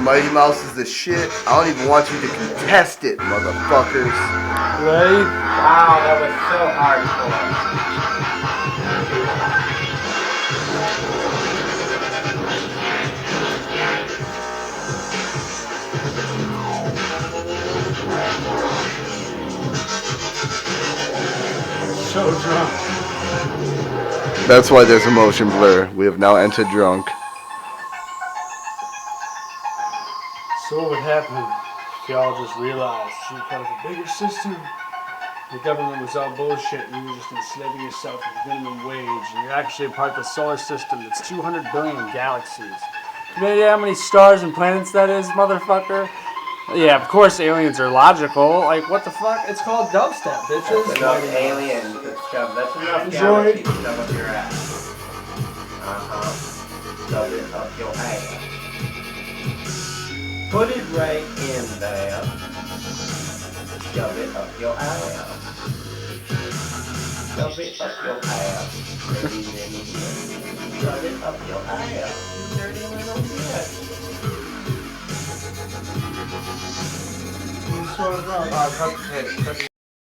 Mighty Mouse is the shit. I don't even want you to contest it, motherfuckers. Ready? Wow, that was so hardcore. So drunk. That's why there's a motion blur. We have now entered drunk. So what would happen if y'all just realized you were part of a bigger system? The government was all bullshit and you were just enslaving yourself with minimum wage and you're actually a part of the solar system that's 200 billion galaxies. You know how many stars and planets that is, motherfucker? Yeah, of course aliens are logical. Like, what the fuck? It's called dubstep, bitches. That's enough aliens to shove. That's enough Enjoy. galaxies to shove up your ass. Shove it up your ass. Put it right in there. Shove it up your ass. Shove it up your ass. Dirty little bitch. Shove it up your ass. You dirty little bitch. So drunk. Cut the tape.